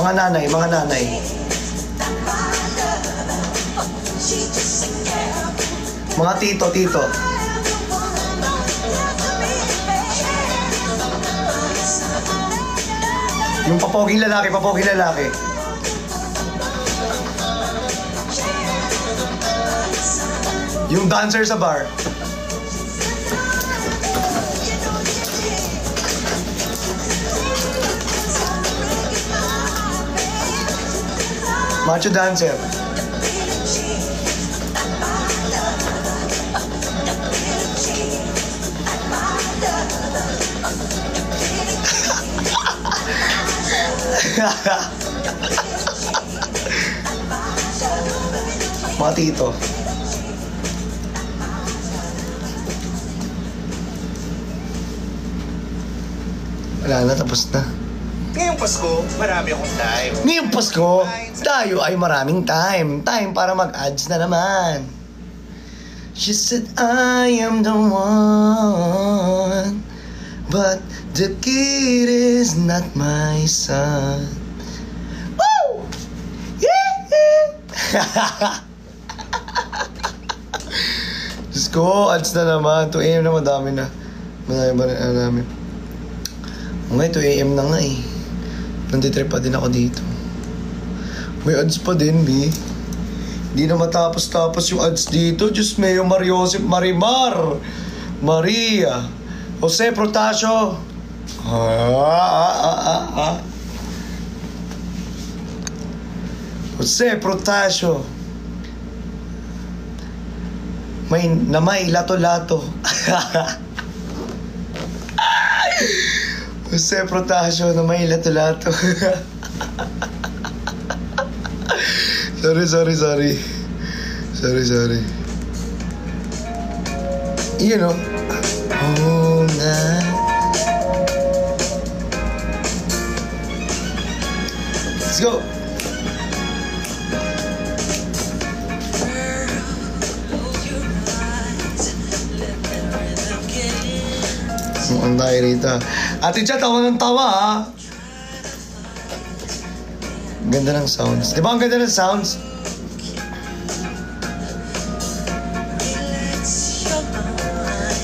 Mga nanay, mga nanay. Mga tito, tito. Yung papoging lalaki, papoging lalaki. Yung dancer sa bar. Macho dancer. Mga tito. Wala na, tapos na. Ngayong Pasko, marami akong time. Ngayong Pasko, tayo ay maraming time. Time para mag-ads na naman. She said, I am the one, but the kid is not my son. Woo! Yeah! Diyos ko, ads na naman. 2 AM na madami na. Madami ba na namin? Ngayon, 2 AM na nga eh. Nanditrip pa din ako dito. May ads pa din, B. Di na matapos-tapos yung ads dito. Diyos Mayo, Mariosep, Marimar, Maria, Jose Protasio. Jose Protasio. May lato-lato. Jose Protasio na may lato-lato. Sorry. You know. Oh, night. Let's go. Ang tayo rito. Ate Chat, ako ng tawa ha. Ganda ng sounds. Di ba ang ganda ng sounds?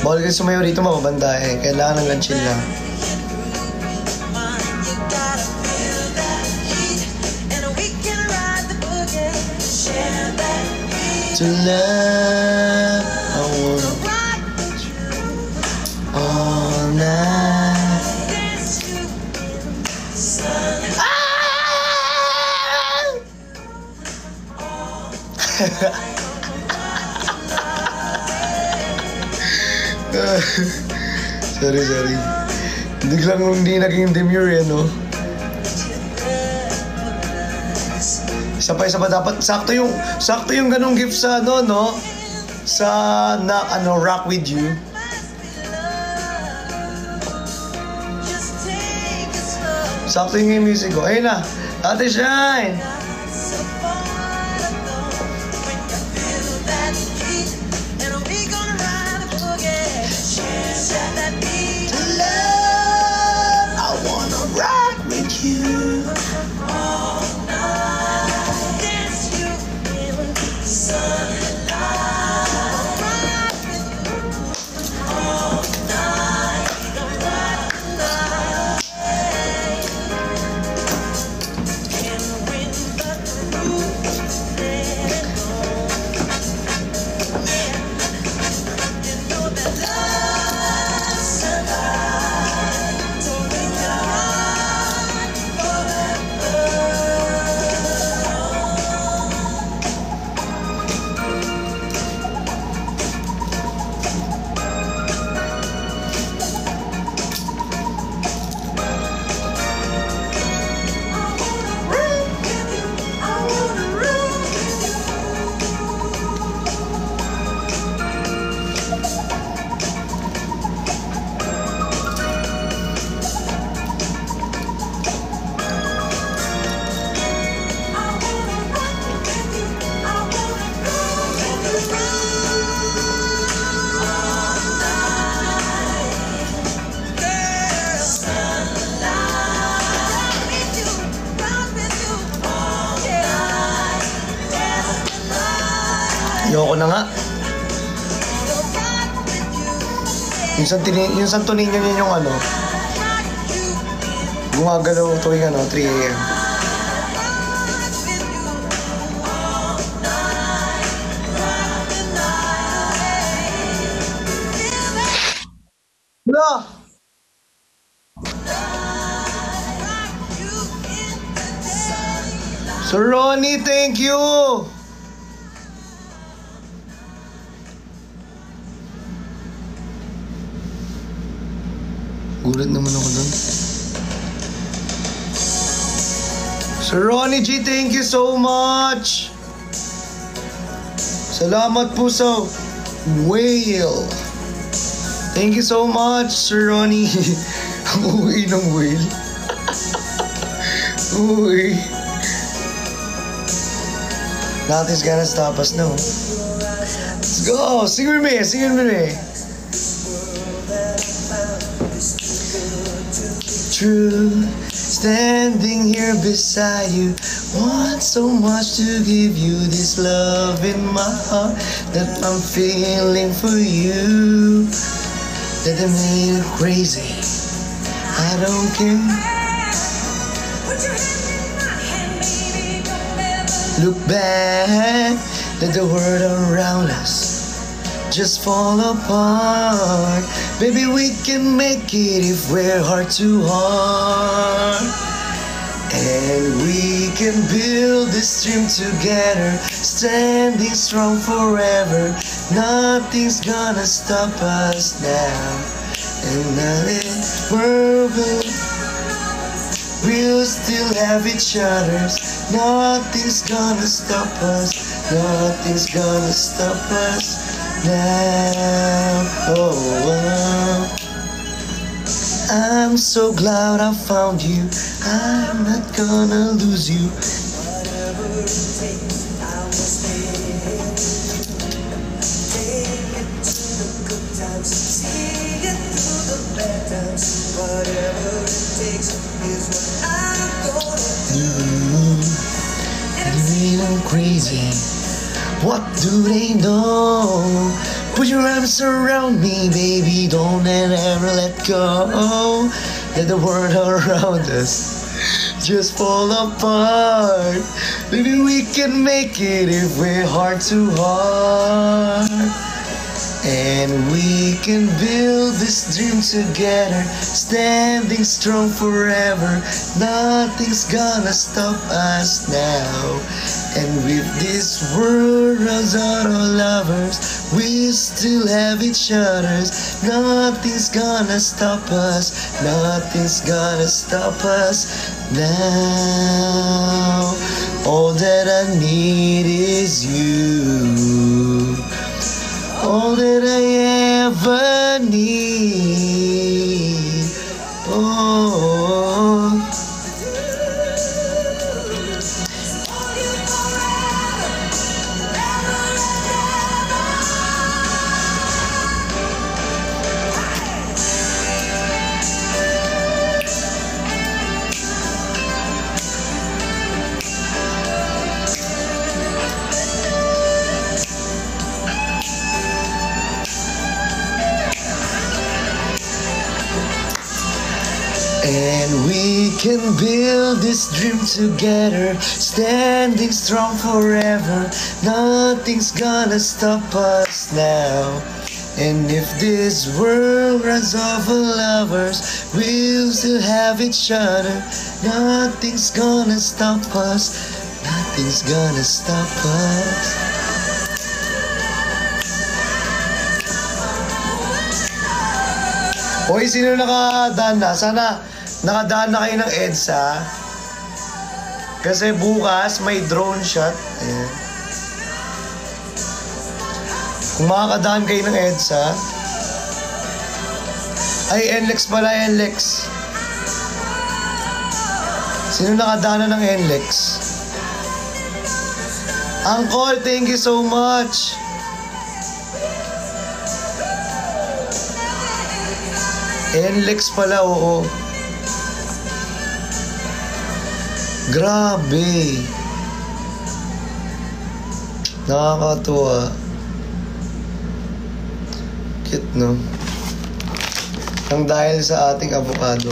Bawal kayo sumayo rito, mababanda eh. Kailangan ng chill lang. To love, I wanna all night. Sorry. Biglang hindi naging demure yan, no? Isa pa dapat sakto yung ganong gift sa ano, no? Sa rock with you. Sakto yung music ko. Ayun na. Ate Shine! Loko na nga. Yung Santo Niño niya yung ano, gumagalaw tuwing 3 a.m. Wala! Sir Ronnie, thank you! Gulat naman ako doon. Sir Ronnie G, thank you so much! Salamat po sa whale. Thank you so much, Sir Ronnie. Ang uwi ng whale. Uwi. Nothing's gonna stop us now. Let's go! Sing with me! Sing with me! True, standing here beside you, want so much to give you this love in my heart that I'm feeling for you. That I made it crazy. I don't care. Look back, let the world around us just fall apart. Baby, we can make it if we're heart to heart. And we can build this dream together, standing strong forever. Nothing's gonna stop us now. And now this world we'll still have each other. Nothing's gonna stop us. Nothing's gonna stop us now. Oh, oh. I'm so glad I found you. I'm not gonna lose you. I'm crazy. What do they know? Put your arms around me, baby. Don't ever let go. Let the world around us just fall apart. Maybe we can make it if we're heart to heart. And we can build this dream together, standing strong forever. Nothing's gonna stop us now. And with this world runs out of lovers, we still have each other's. Nothing's gonna stop us. Nothing's gonna stop us now. All that I need is you. All that I ever need. Oh. And we can build this dream together, standing strong forever. Nothing's gonna stop us now. And if this world runs out of lovers, we'll still have each other. Nothing's gonna stop us. Nothing's gonna stop us. Hoy, sino nakadaan na? Sana nakadaan na kayo ng EDSA. Kasi bukas may drone shot. Ayan. Kung makakadaan kayo ng EDSA. Ay, NLEX pala, NLEX. Sino nakadaan na ng NLEX? Uncle, thank you so much. NLEX pala, oo. Grabe. Nakakatuwa. Cute, no? Ang dahil sa ating avocado.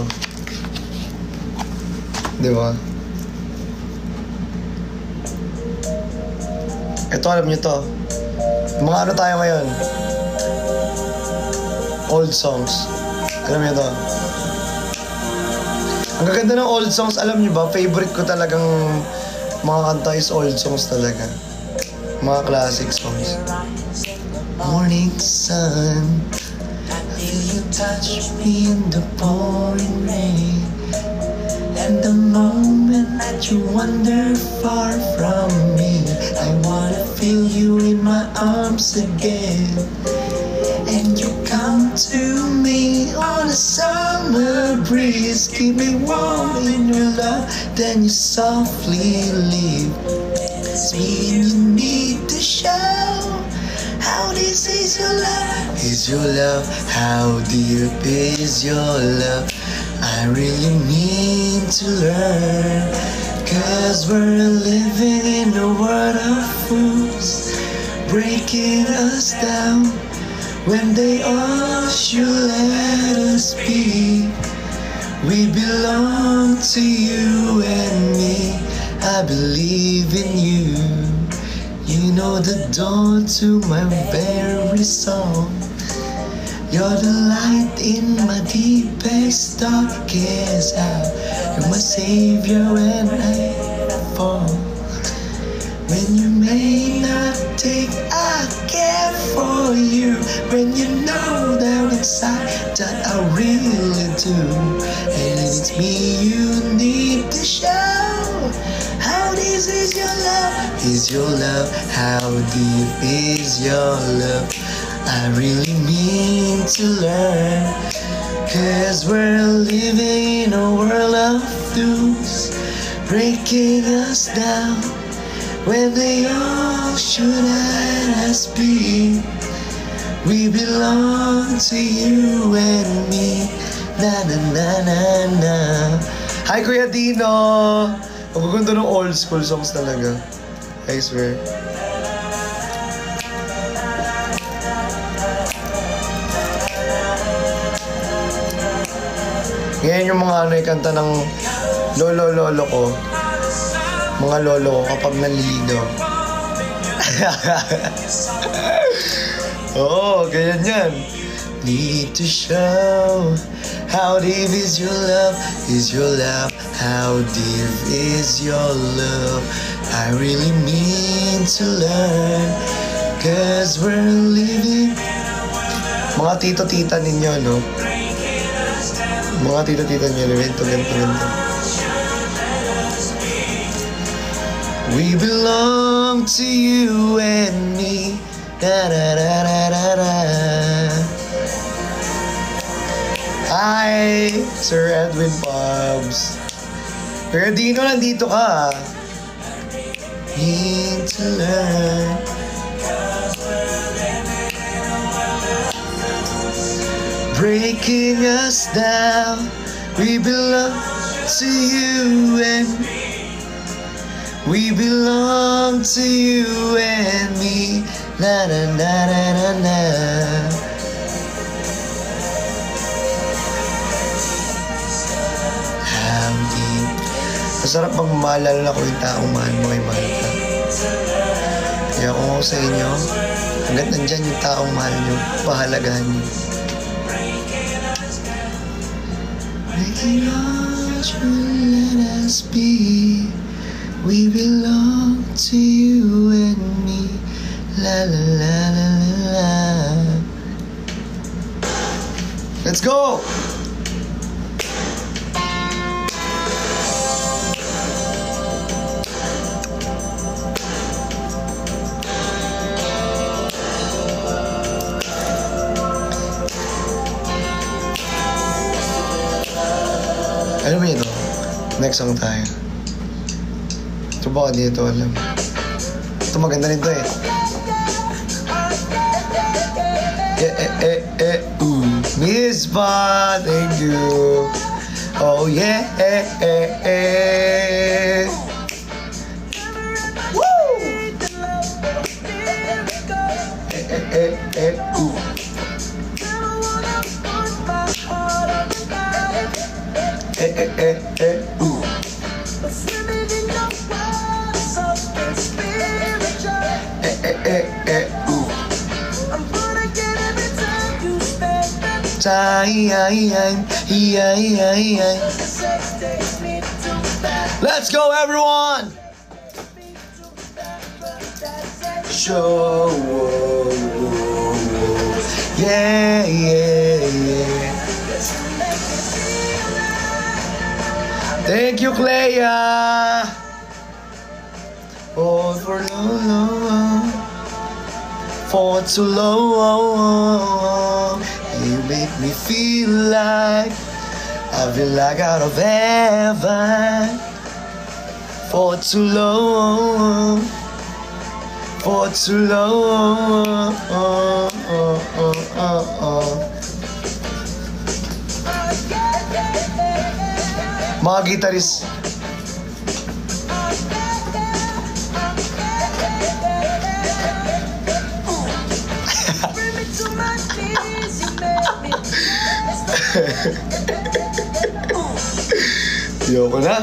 Di ba? Ito, alam nyo to. Mga ano tayo ngayon? Old songs. Alam nyo to? Ang gaganda ng old songs, alam nyo ba? Favorite ko talagang mga kanta is old songs talaga. Mga classic songs. Morning sun, I feel you touch me in the pouring rain. And the moment that you wander far from me, I wanna feel you in my arms again. And you come to me on a summer breeze, keep me warm in your love, then you softly leave. It's me you need to show. How deep is your love? Is your love? How deep is your love? I really need to learn, 'cause we're living in a world of fools, breaking us down when they all should let us be. We belong to you and me. I believe in you. You know the door to my very soul. You're the light in my deepest, darkest hour. You're my savior when I fall. When you may not think I care for you, when you know down inside that I really do. And it's me you need to show. How deep is your love? Is your love? How deep is your love? I really need to learn, 'cause we're living in a world of fools, breaking us down when they all should let us be. We belong to you and me. Na na na na na. Hi Kuya Dino! Ang gaganda ng old school songs talaga. I swear. Ngayon yung mga kanta ng lolo ko. Mga lolo ko kapag naliligaw. Oo, ganyan yan. Need to show how deep is your love, is your love, how deep is your love. I really need to learn, 'cause we're living. Mga tito-tita ninyo, no? Mga tito-tita ninyo, ganito. We belong to you and me. Da da da da da da. Hi, Sir Edwin Pubs. Pero Dino, nandito ka. Need to learn. Breaking us down. We belong to you and me. We belong to you and me. Na na na na na na. How deep. Masarap magmaalala ko yung taong mahal mo kay mahal ka. Kaya kung ako sa inyo, hanggat nandyan yung taong mahal nyo, pahalagahan nyo. Making all should let us be. We belong to you and me. La la la la la la. Let's go! Alam mo ito? Next song tayo. Ito ba dito alam? Ito maganda rin to eh. Miss Pa, thank you. Oh yeah, Woo! ooh. Ooh. Let's go, everyone! Show, yeah, yeah, yeah. Thank you, Clea. Oh, for long, for too long. You make me feel like I've been like out of heaven. For too long, for too long. Mga gitarist. Yoko na.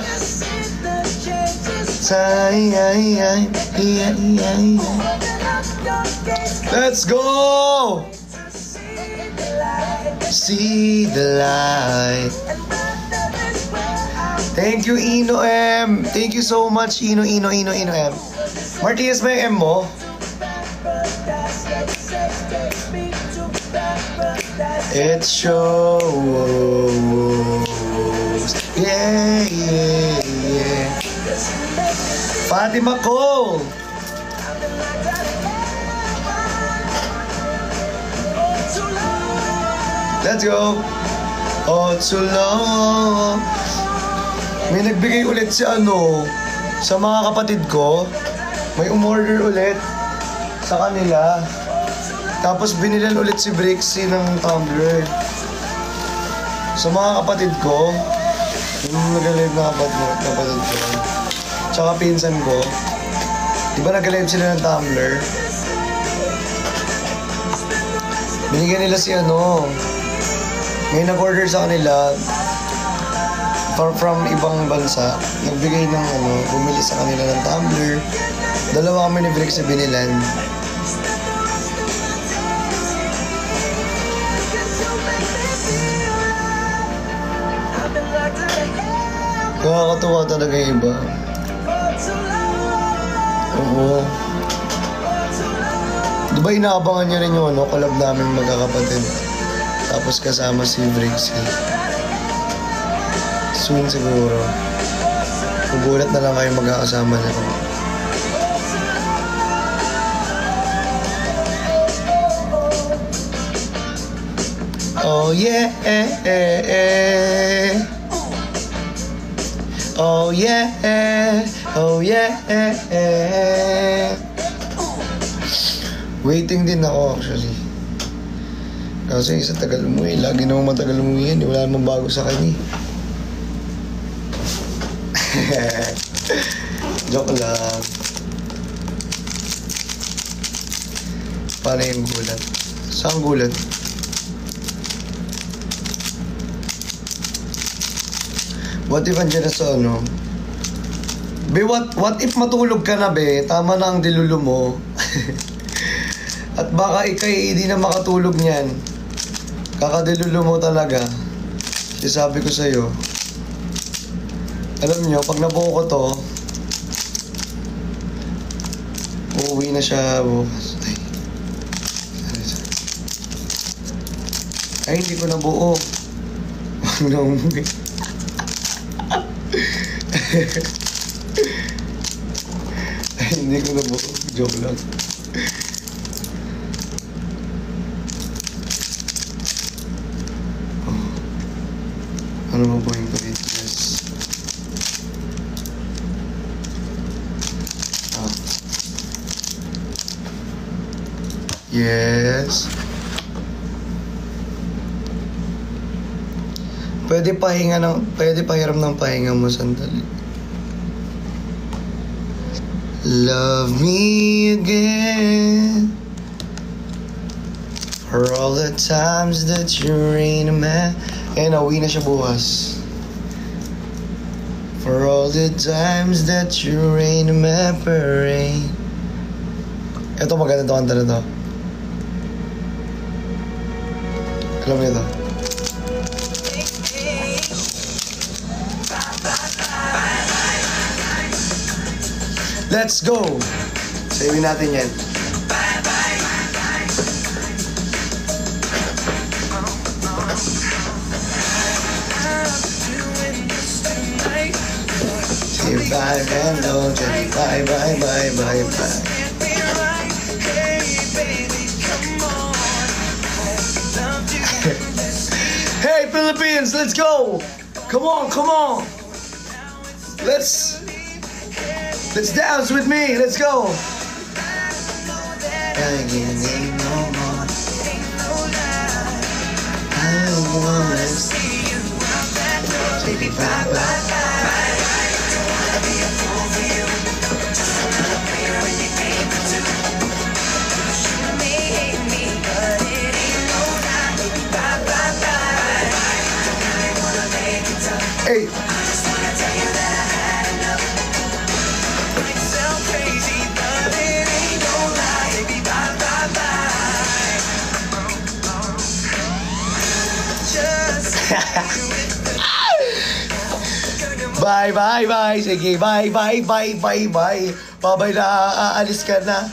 Let's go! See the light. Thank you, Ino M. Thank you so much, Ino M. Martinez, ba yung M mo? It shows. Yeah, yeah, yeah. Fatima Cole. Let's go. Oh, too long. May nagbigay ulit si sa mga kapatid ko. May umorder ulit sa kanila. Tapos binilan ulit si Brixie ng tumbler. Sa mga kapatid ko, yung nag-live na kapatid ko, tsaka pinsan ko, di ba nag-live sila ng tumbler? Binigyan nila si may nag-order sa kanila from ibang bansa. Nagbigay ng bumili sa kanila ng tumbler. Dalawa kami ni Brixie binilan. Nakakatuwa talaga yung iba. Oo. Diba inaabangan niyo rin yung collab namin magkakapatid. Tapos kasama si Brixie. Soon siguro. Magulat na lang kayo magkakasama niya. Oh yeah, oh yeah, oh yeah. Waiting din ako actually. Kasi sa tagal umuwi, lagi naman matagal umuwi yan. Wala namang bago sa kanya. Joke lang. Paano yung gulat? Saan gulat? What if andyan na sa Be, what if matulog ka na, be? Tama na ang dilulo mo. At baka ikay hindi na makatulog niyan. Kakadilulo mo talaga. Sabi ko sa'yo. Alam nyo, pag nabuo ko to, uuwi na siya bukas. Ay, hindi ko nabuo. Huwag na umuwi. Ay, hindi ko nabuo. Joke lang. Ano ba yung greatness? Yes. Pwede pahiram ng pahinga mo sandali. Love me again for all the times that you rain a man. Eh, nauwi na siya bukas. the times that you rain my parade. Ito maganda to, kanta na to. Alam mo ito? Let's go! Saving natin yan. Say bye and don't say bye, bye, bye, bye, bye. Hey Philippines, let's go! Come on, come on! Let's dance with me, let's go! I can't no more. I wanna see you out that door, baby, bye, bye, bye. Hey. Bye, bye, bye. Sige, bye, bye, bye, bye, bye. Babay na, aalis ka na.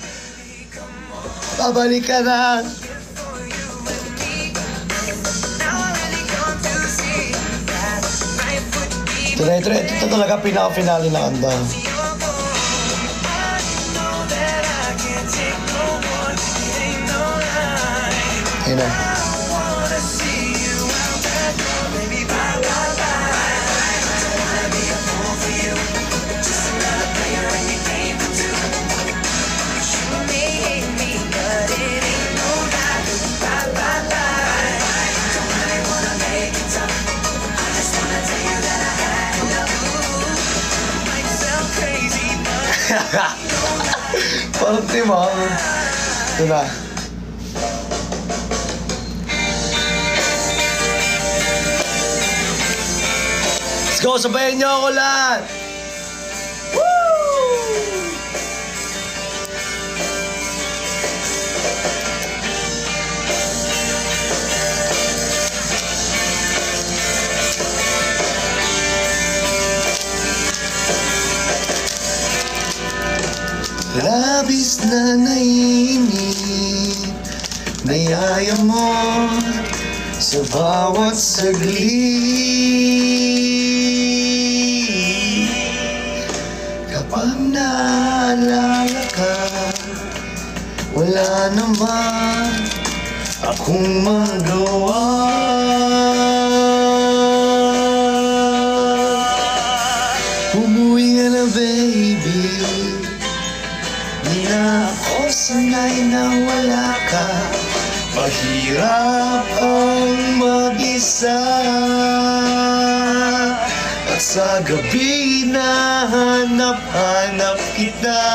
Babalik ka na. Ito talaga pinaka-finale na kanta. Ayun na. Parang timang. Ito na. Let's go! Sabayan niyo ako lahat! Woo! Labis na naiinip, nayaya mo sa bawat saglit. Kapag naalala ka, wala naman akong magawa. Umuwi ka na, baby. Di na ako sanay na wala ka. Mahirap ang mag-isa. At sa gabi na hanap-hanap kita.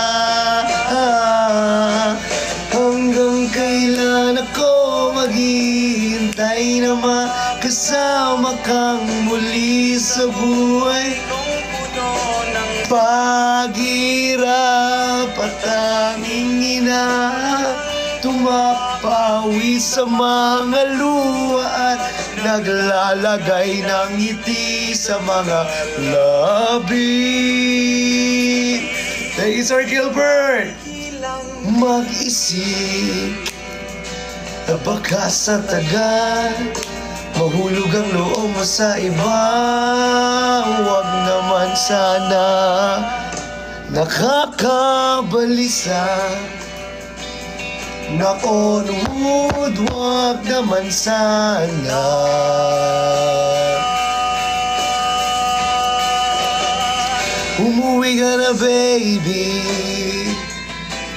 Hanggang kailan ako maghihintay na makasama kang muli sa buhay kong puno ng paghirap at tanging ina. Tumapawi sa mga luha at naglalagay ng ngiti sa mga labi. Thank you, Sir Gilbert. Mag-isip na baka sa tagal mahulog ang loob mo sa iba. Huwag naman sana, nakakabalisa. Knock on wood, wag naman sana. Umuwi ka na, baby.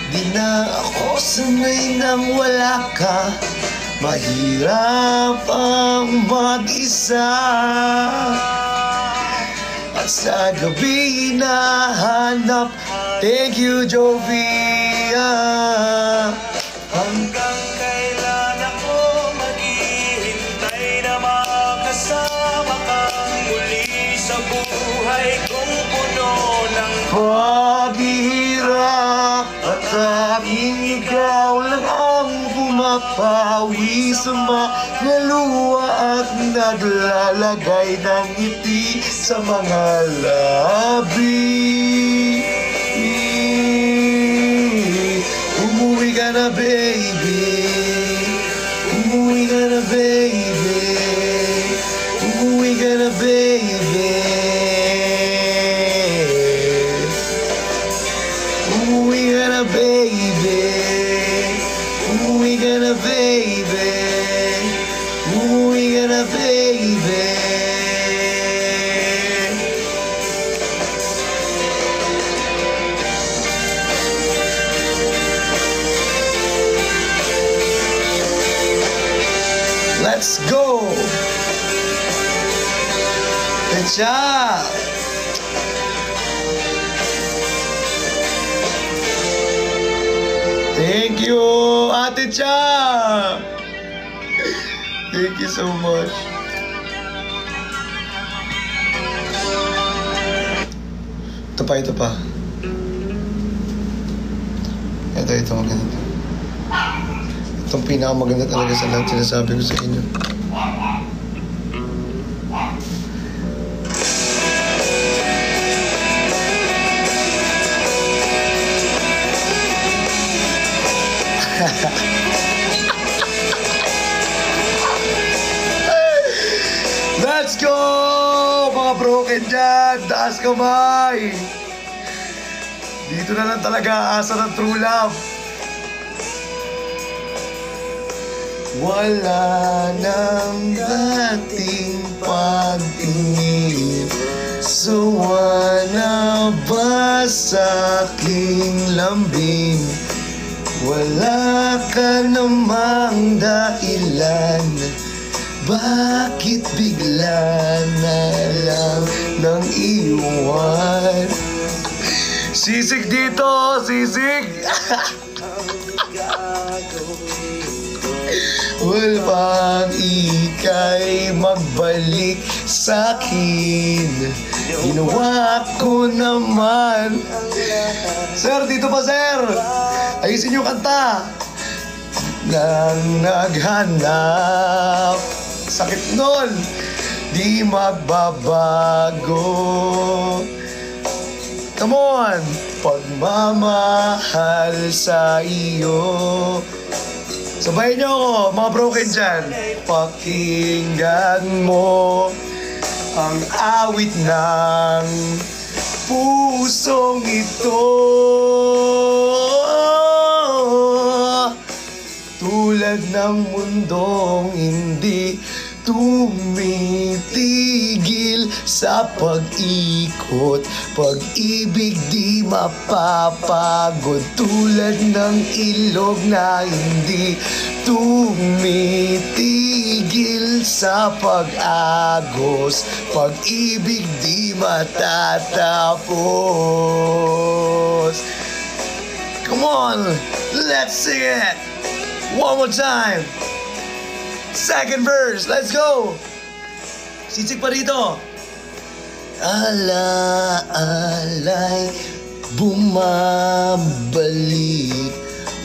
Di na ako sanay nang wala ka. Mahirap ang mag-isa. At sa gabi na hanap. Thank you, Jovia. Hanggang kailan ako maghihintay na makasama kang muli sa buhay kong puno ng paghihirap at tanging ikaw lang ang pumapawi sa mga luha at naglalagay ng ngiti sa mga labi. Umuwi ka na, baby. Umuwi ka na, baby. Umuwi ka na, baby. Umuwi ka na, baby. Umuwi ka na, baby. Umuwi ka na, baby. Let's go! Good job! Thank you, Ate Cha! Thank you so much. Ito pa. Ito maganda. Itong pinakamaganda talaga sa lahat, sinasabi ko sa inyo. Let's go! Mga broken dyan! Taas kamay! Dito na lang talaga asa ng true love. Wala nang dating pag-ibig. Sawa na ba sa aking lambing? Wala ka namang dahilan. Bakit bigla na lang nang iwan? Sisig dito! Sisig! Wala pang ika'y magbalik sa'kin. Ginawa ko naman. Sir, dito pa, sir! Ayusin yung kanta. Nang naghanap, sakit nun, di magbabago. Come on! Pagmamahal sa iyo. Sabayin niyo ako, mga broken dyan. Pakinggan mo ang awit ng pusong ito. Tulad ng mundong hindi tumitigil sa pag-ikot, pag-ibig di mapapagod. Tulad ng ilog na hindi tumitigil sa pag-agos, pag-ibig di matatapos. Come on, let's sing it one more time. Second verse, let's go! Sisig pa rito. Ala-alay, bumabalik,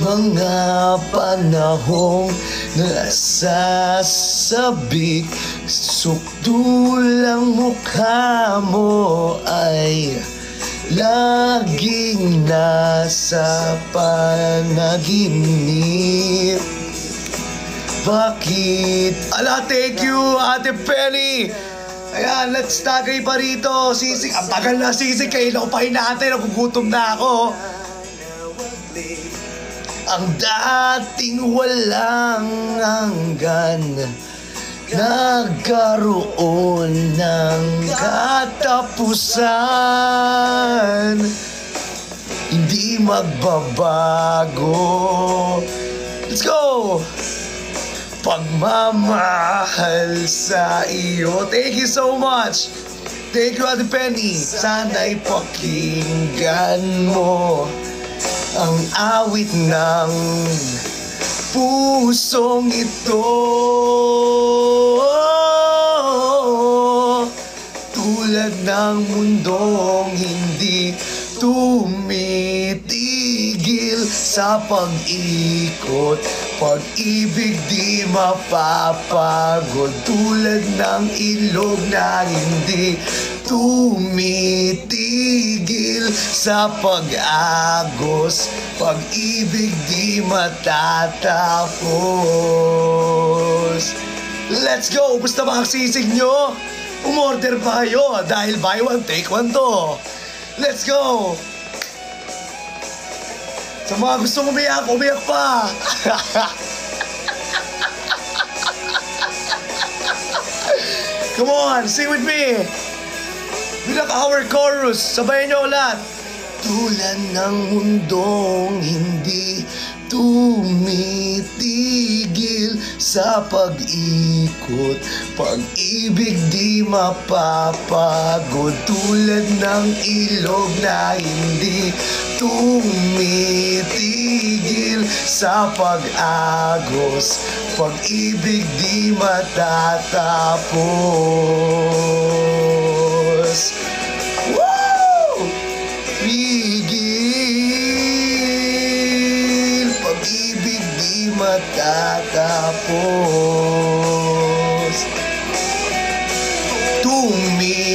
mga panahong nasasabik. Sukdulang mukha mo ay laging nasa panaginip. Bakit? Ala, thank you, Ate Penny! Ayan, let's tagay pa rito. Sisig, ang tagal na, Sisig. Kailan ko pa hinahantay, nagugutom na ako. Ang dating walang hanggan, nagkaroon ng katapusan. Hindi magbabago. Let's go! Pagmamahal sa iyo. Thank you so much. Thank you, Ate Penny. Sana'y pakinggan mo ang awit ng pusong ito. Tulad tulad ng mundong hindi tumitigil sa pag-ikot. Pag-ibig di mapapagod, tulad ng ilog na hindi tumitigil sa pag-agos. Pag-ibig di matatapos. Let's go! Basta ba ang sisig nyo? Umorder pa kayo dahil buy one, take one to. Let's go! Sa mga gustong umiyak, umiyak pa! Come on, sing with me! Bilang our chorus, sabayan nyo ulit. Tulad ng mundong hindi tumitigil sa pag-ikot. Pag-ibig di mapapagod, tulad ng ilog na hindi tumitigil sa pag-agos. Pag-ibig di matatapos. Woo! Pigil, pag-ibig di matatapos. Tumitigil,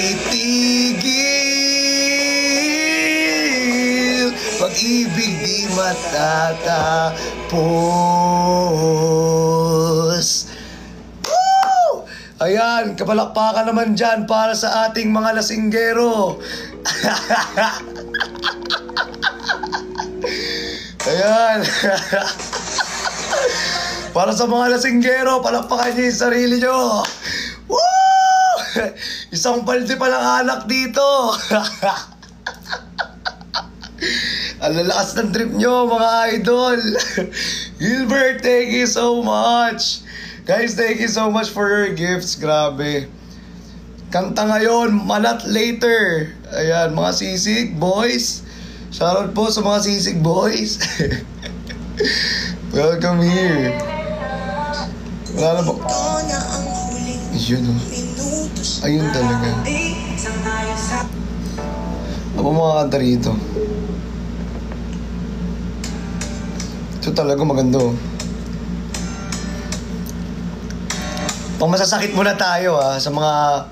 pag-ibig di matatapos. Woo! Ayan, kapalakpakan naman dyan para sa ating mga lasinggero. Ayan. Para sa mga lasinggero, palakpakan niyo yung sarili niyo. Woo! Isang balde pa ng anak dito. Ang lalakas ng trip nyo, mga idol. Gilbert, thank you so much. Guys, thank you so much for your gifts. Grabe. Kanta ngayon, Manat Later. Ayan, mga sisig boys. Shoutout po sa mga sisig boys. Welcome here. Wala na ba? Yun o. Ayun talaga. Ako mga kanta rito. Ito talaga maganda o. Pang masasakit muna tayo sa mga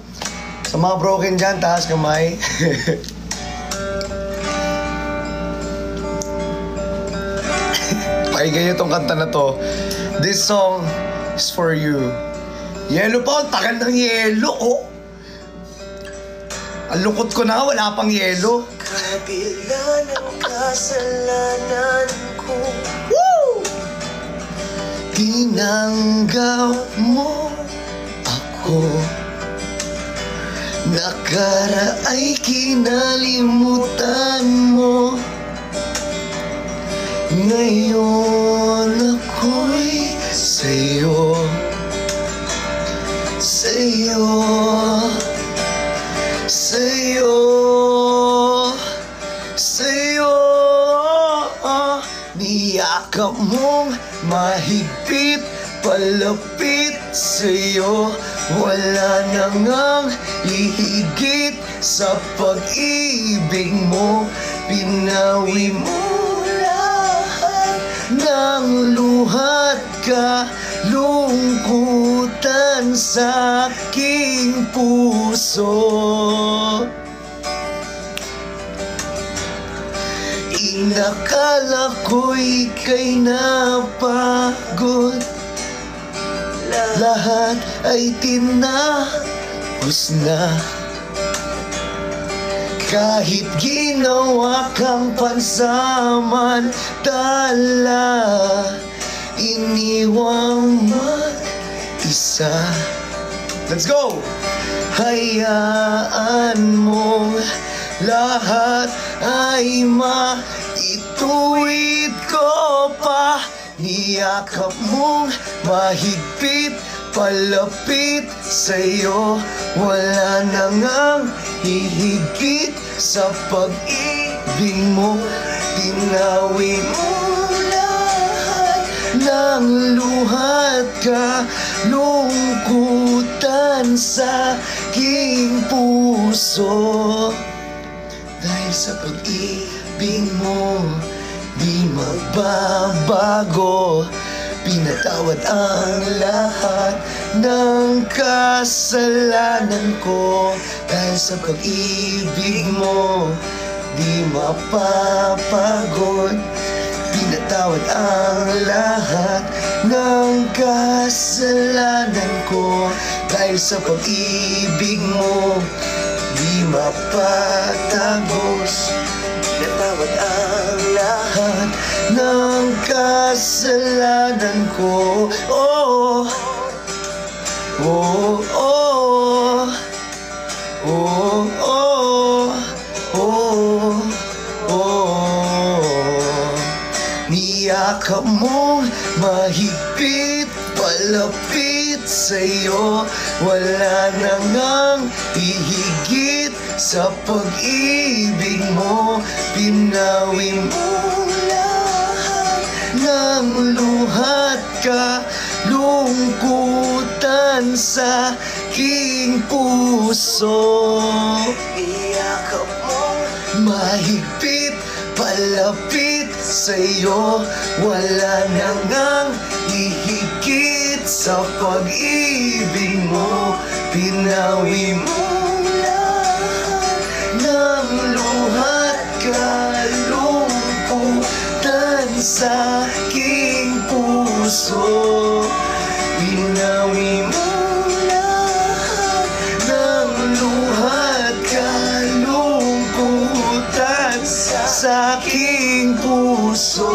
broken dyan, taas kamay. Pakinggan nyo tong kanta na to. This song is for you. Yelo pa, ang tagal ng yelo, oh. Ang lungkot ko na, wala pang yelo. Kabila ng kasalanan ko. Woo! Tinanggap mo ako. Nakaraay kinalimutan mo. Ngayon ako'y sa'yo. Sa'yo. Sa'yo. Sa'yo. Niyakap mong mahigpit, palapit sa'yo. Wala na ngang ihigit sa pag-ibig mo. Pinawi mo lahat ng luhat ka, lungkutan sa aking puso. Inakala ko'y ika'y napagod, lahat ay tinapos na. Kahit ginawa kang pansamantala, iniwang mag-isa. Let's go! Hayaan mong lahat ay maituwid ko pa. Niyakap mong mahigpit, palapit sa'yo. Wala na ngang hihigit sa pag-ibig mo. Tinawi mo lahat ng luhat ka, lungkutan sa aking puso. Dahil sa pag-ibig mo, di magbabago. Pinatawad ang lahat ng kasalanan ko. Dahil sa pag-ibig mo, di mapapagod. Pinatawad ang lahat ng kasalanan ko. Dahil sa pag-ibig mo, di mapatagos. Pinatawad ang lahat ng kasalanan ko. Oh, oh, oh, oh, oh, oh, oh. Niyakap mo mahigpit, palapit sa'yo. Wala na ngang ihigit sa pag-ibig mo. Pinawi mo lahat ng luhat ka, lungkutan sa aking puso. Iyakap mo mahigpit, palapit sa'yo. Wala na ngang ihigit sa pag-ibig mo. Pinawi mo lahat ng luhat kalungkutan sa aking puso. Pinawi mo lahat ng luhat kalungkutan sa aking puso.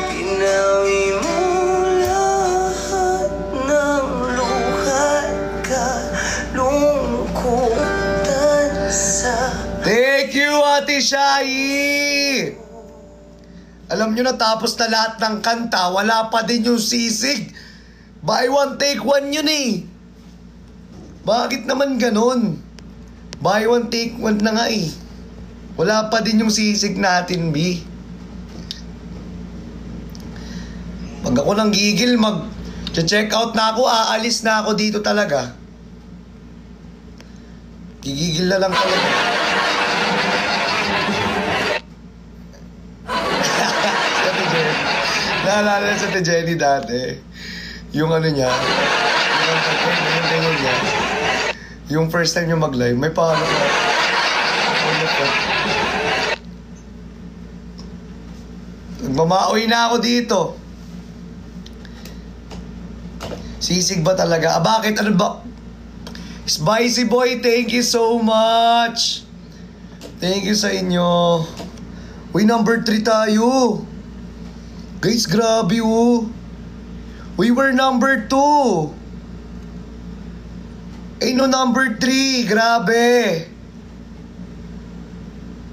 Pinawi mo lahat ng luhat kalungkutan sa... Thank you, Ate Shai! Alam nyo na, tapos na lahat ng kanta, wala pa din yung sisig. Buy one, take one yun eh. Bakit naman ganun? Buy one, take one na nga eh. Wala pa din yung sisig natin, B. Pag ako nang gigil, mag-check out na ako, aalis na ako dito talaga. Gigigil na lang talaga. Naalala sa Ate Jenny dati, yung ano niya, yung ganyan niya, yung first time niya mag-live, may paano ka. Nagmamaoy na ako dito. Sisig ba talaga? Bakit? Ano ba? Spicy Boy, thank you so much. Thank you sa inyo. Uy, number 3 tayo. Guys, grabe oh. We were number 2. Eh no, number 3. Grabe.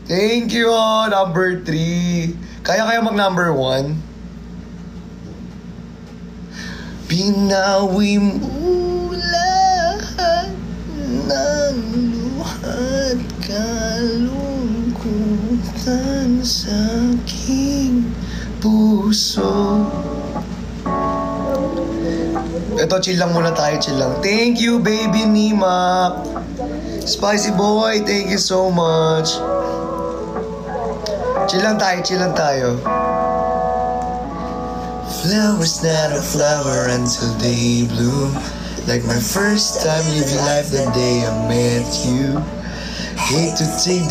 Thank you oh, number 3. Kaya mag number 1. Pinawi mo lahat ng luhat kalungkutan sa aking puso. Ito, chill lang muna tayo, chill lang. Thank you, baby Nima. Spicy Boy, thank you so much. Chill lang tayo. Flowers not a flower until they bloom. Like my first time living life the day I met you. Hate to take